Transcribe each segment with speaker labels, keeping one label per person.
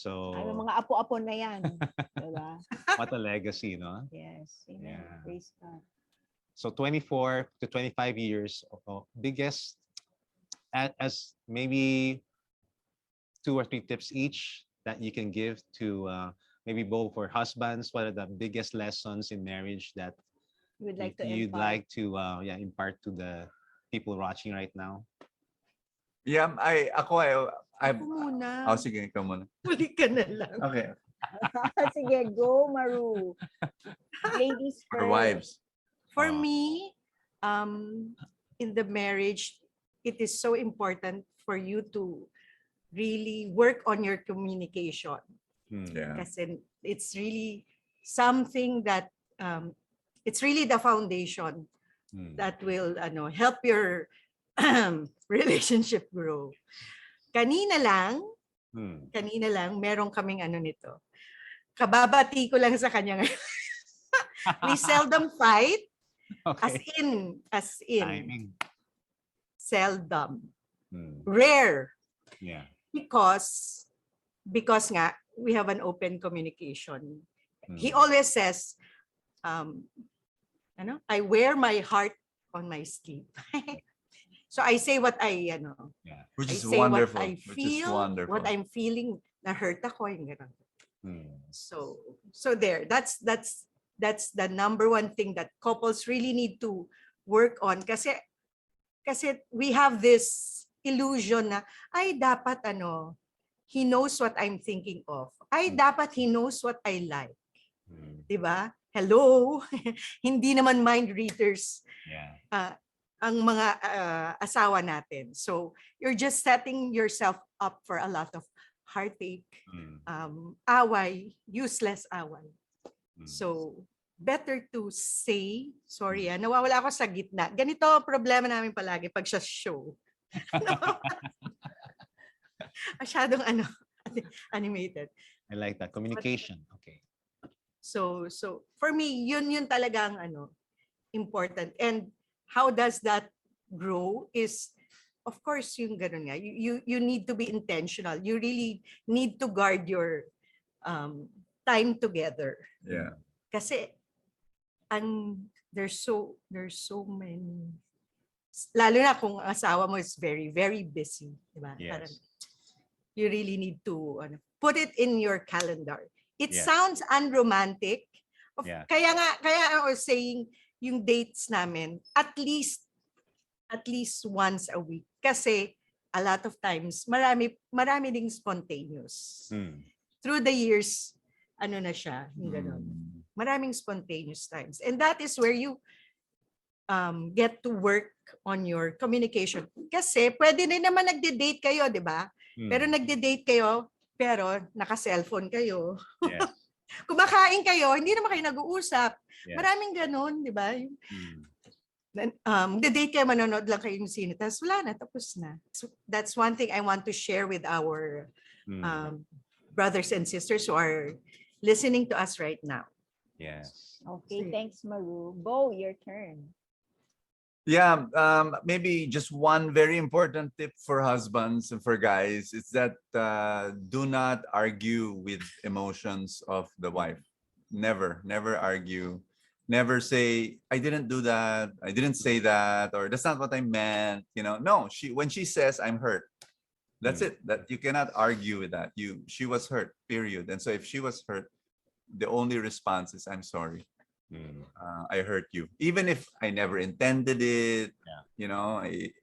Speaker 1: Ay,
Speaker 2: So,
Speaker 1: mga apo-apo na yan. Diba?
Speaker 2: what a legacy, no?
Speaker 1: Yes. Amen.
Speaker 2: Yeah.
Speaker 1: Praise God.
Speaker 2: So 24 to 25 years, biggest, as maybe 2 or 3 tips each that you can give to maybe both for husbands. What are the biggest lessons in marriage that
Speaker 1: You would like to
Speaker 2: you'd
Speaker 1: impart?
Speaker 2: like to impart to the people watching right now?
Speaker 3: Yeah,
Speaker 1: Ako muna.
Speaker 3: Oh, sige, ikaw muna.
Speaker 1: Huli ka na lang.
Speaker 3: Okay.
Speaker 1: Sige, go, Maru. Ladies
Speaker 3: For
Speaker 1: first.
Speaker 3: wives.
Speaker 1: For
Speaker 2: Oh.
Speaker 1: me, in the marriage, it is so important for you to really work on your communication.
Speaker 3: Yeah.
Speaker 1: Kasi it's really something that it's really the foundation that will help your relationship grow. Kanina lang meron kaming nito. Kababati ko lang sa kanya ngayon. We seldom fight.
Speaker 2: Okay.
Speaker 1: As in,
Speaker 2: Timing.
Speaker 1: seldom.
Speaker 2: Hmm.
Speaker 1: Rare.
Speaker 2: Yeah.
Speaker 1: Because nga, we have an open communication. He
Speaker 2: Hmm.
Speaker 1: always says, I wear my heart on my sleeve. So I say what
Speaker 2: Yeah.
Speaker 3: Which
Speaker 1: I
Speaker 3: is
Speaker 1: say
Speaker 3: wonderful.
Speaker 1: what I
Speaker 3: Which is
Speaker 1: feel,
Speaker 3: wonderful.
Speaker 1: what I'm feeling, na hurt ako, yung ganun.
Speaker 2: Hmm.
Speaker 1: So there, that's the number one thing that couples really need to work on. Kasi we have this illusion na, ay dapat he knows what I'm thinking of. Ay dapat he knows what I like.
Speaker 2: Hmm.
Speaker 1: Diba? Hello? Hindi naman mind readers
Speaker 2: Yeah.
Speaker 1: ang mga asawa natin. So you're just setting yourself up for a lot of heartache, away, useless away. So better to say, sorry nawawala ako sa gitna. Ganito ang problema namin palagi pag sa show. Masyadong animated.
Speaker 2: I like that communication. Okay.
Speaker 1: So for me, yun talagang important. And how does that grow is, of course, yung ganun nga. You need to be intentional. You really need to guard your time together.
Speaker 3: Yeah.
Speaker 1: Kasi there's so many, lalo na kung asawa mo is very, very busy, diba?
Speaker 2: Yes.
Speaker 1: Parang you really need to put it in your calendar. It
Speaker 2: Yes.
Speaker 1: sounds unromantic.
Speaker 2: Yeah.
Speaker 1: Kaya I was saying yung dates namin at least once a week. Kasi a lot of times marami ding spontaneous. Through the years, na siya, yung ganun. Maraming spontaneous times. And that is where you get to work on your communication. Kasi pwede rin naman nagde-date kayo, di ba? Pero nagde-date kayo, pero naka-cellphone kayo.
Speaker 2: Yes.
Speaker 1: Kumakain kayo, hindi naman kayo nag-uusap.
Speaker 2: Yes.
Speaker 1: Maraming ganun, di ba? The-date kayo, manonood lang kayo yung sine, tapos wala na, tapos na. So that's one thing I want to share with our brothers and sisters who are listening to us right now.
Speaker 2: Yes.
Speaker 1: Okay, thanks, Maru. Bo, your turn.
Speaker 3: Yeah, maybe just one very important tip for husbands and for guys is that do not argue with emotions of the wife. Never argue. Never say, I didn't do that, I didn't say that, or that's not what I meant. No, when she says I'm hurt, that's it. That you cannot argue with that. She was hurt, period. And so if she was hurt, the only response is I'm sorry. I hurt you, even if I never intended it.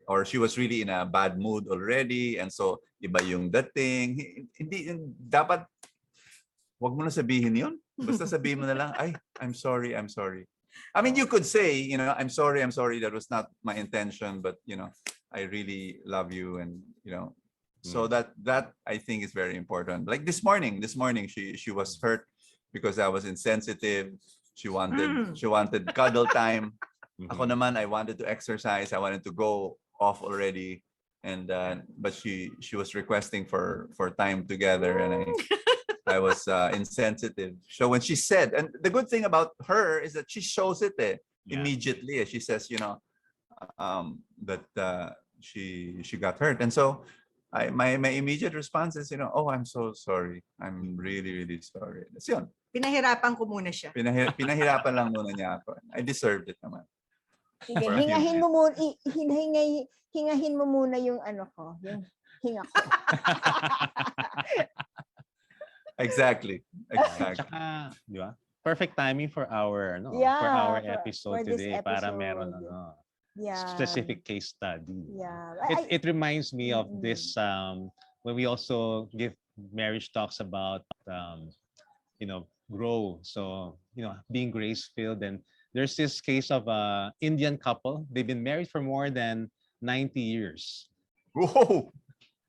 Speaker 3: Or she was really in a bad mood already, and so iba yung dating. Hindi dapat, wag mo na sabihin yun. Basta sabihin mo na lang, ay, I'm sorry. I mean, you could say, I'm sorry, that was not my intention, but I really love you, and so that I think is very important. Like this morning she was hurt because I was insensitive. She wanted cuddle time. Ako naman, I wanted to exercise. I wanted to go off already, and but she was requesting for time together, and I was insensitive. So when she said, and the good thing about her is that she shows it immediately. She says, that she got hurt, and so my immediate response is, oh, I'm so sorry. I'm really, really sorry. That's yun.
Speaker 1: Pinahirapan ko muna siya.
Speaker 3: Pinahirapan lang muna niya ako. I deserved it naman.
Speaker 4: Sige,
Speaker 3: For a few
Speaker 4: hingahin
Speaker 3: minutes.
Speaker 4: mo muna, hingahin mo muna yung ano ko, yung hinga ko.
Speaker 3: Exactly. Exactly.
Speaker 2: Tsaka, di ba? Perfect timing for our for
Speaker 4: Yeah,
Speaker 2: our
Speaker 4: for
Speaker 2: episode
Speaker 4: this
Speaker 2: today para
Speaker 4: episode.
Speaker 2: meron
Speaker 4: Yeah.
Speaker 2: specific case study.
Speaker 4: Yeah.
Speaker 2: It reminds me of
Speaker 4: Mm-mm.
Speaker 2: this when we also give marriage talks about grow. So, being grace-filled. And there's this case of a Indian couple. They've been married for more than 90 years.
Speaker 3: Whoa!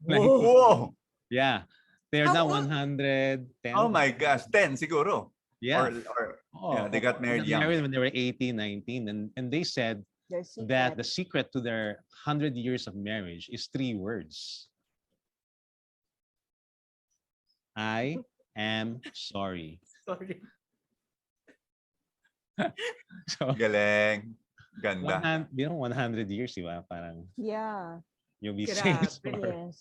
Speaker 2: 90.
Speaker 3: Whoa!
Speaker 2: Yeah. They're
Speaker 1: How
Speaker 2: now
Speaker 1: old?
Speaker 2: 110.
Speaker 3: Oh my gosh, 10 siguro.
Speaker 2: Yeah.
Speaker 3: Yeah, they got married young.
Speaker 2: when they were 18, 19. And they said
Speaker 4: Their
Speaker 2: that
Speaker 4: secret.
Speaker 2: the secret to their 100 years of marriage is 3 words. I am sorry.
Speaker 1: Sorry.
Speaker 2: So,
Speaker 3: Galing. Ganda.
Speaker 2: 100 years, di ba? Parang
Speaker 4: Yeah.
Speaker 2: you'll be
Speaker 1: Grabe.
Speaker 2: saying
Speaker 4: Yes.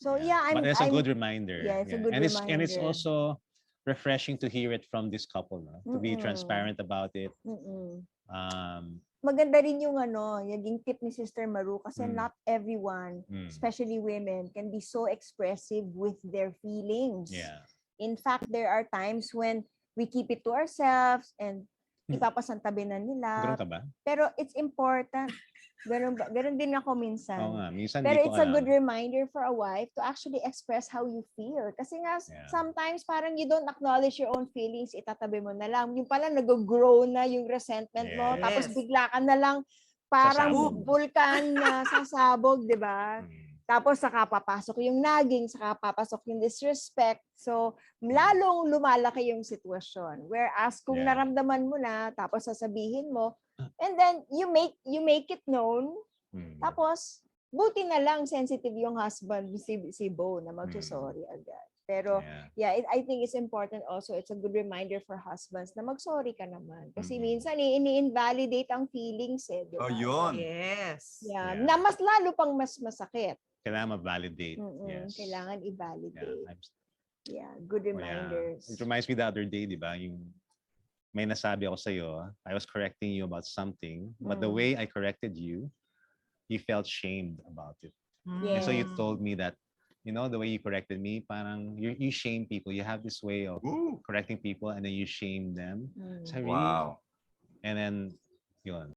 Speaker 4: So yeah,
Speaker 2: but it's a
Speaker 4: I'm
Speaker 2: good reminder.
Speaker 4: yeah, it's a good
Speaker 2: and it's
Speaker 4: reminder.
Speaker 2: also refreshing to hear it from this couple, no? To be
Speaker 4: Mm-mm.
Speaker 2: transparent about it.
Speaker 4: Mm-mm.
Speaker 2: Um,
Speaker 4: Maganda rin yung yung tip ni Sister Maru kasi
Speaker 2: Mm.
Speaker 4: not everyone,
Speaker 2: mm,
Speaker 4: especially women, can be so expressive with their feelings.
Speaker 2: yeah.
Speaker 4: In fact, there are times when we keep it to ourselves and ipapasantabi na nila.
Speaker 2: Ganun ka ba?
Speaker 4: Pero it's important. Ganun din ako minsan.
Speaker 2: Oo nga, minsan
Speaker 4: Pero
Speaker 2: di ko
Speaker 4: it's a
Speaker 2: alam.
Speaker 4: good reminder for a wife to actually express how you feel. Kasi nga,
Speaker 2: Yeah.
Speaker 4: sometimes parang you don't acknowledge your own feelings, itatabi mo na lang. Yung pala nag-grow na yung resentment mo,
Speaker 1: Yes.
Speaker 4: tapos bigla ka na lang parang
Speaker 2: Sasabog.
Speaker 4: vulkan na sasabog, di ba?
Speaker 2: Mm,
Speaker 4: Tapos saka papasok yung nagging, saka papasok yung disrespect. So, lalong lumalaki yung sitwasyon. Whereas kung
Speaker 2: Yeah.
Speaker 4: naramdaman mo na, tapos sasabihin mo, and then you make it known,
Speaker 2: mm.
Speaker 4: tapos buti na lang sensitive yung husband si Bo na magsusorry agad. Pero
Speaker 2: Yeah.
Speaker 4: I think it's important also, it's a good reminder for husbands na magsorry ka naman. Kasi
Speaker 2: Mhm.
Speaker 4: minsan ini-invalidate ang feelings di
Speaker 3: Oh,
Speaker 4: ba?
Speaker 3: yun.
Speaker 1: Yes.
Speaker 4: Yeah.
Speaker 2: Yeah.
Speaker 4: Na mas lalo pang mas masakit.
Speaker 2: Kailangan ma-validate.
Speaker 4: Mm-mm,
Speaker 2: Yes.
Speaker 4: Kailangan
Speaker 2: Yeah.
Speaker 4: i-validate.
Speaker 2: I'm-
Speaker 4: Yeah, good
Speaker 2: Yeah.
Speaker 4: reminders.
Speaker 2: It reminds me the other day, di ba? Yung may nasabi ako sa'yo, I was correcting you about something, but the
Speaker 4: Mm.
Speaker 2: way I corrected you, you felt shamed about it.
Speaker 4: Yeah.
Speaker 2: And so you
Speaker 1: Mm.
Speaker 2: told me that, the way you corrected me, parang you shame people. You have this way of
Speaker 3: Ooh.
Speaker 2: correcting people and then you shame them.
Speaker 4: Mm.
Speaker 2: So I really,
Speaker 3: Wow.
Speaker 2: and then, yun.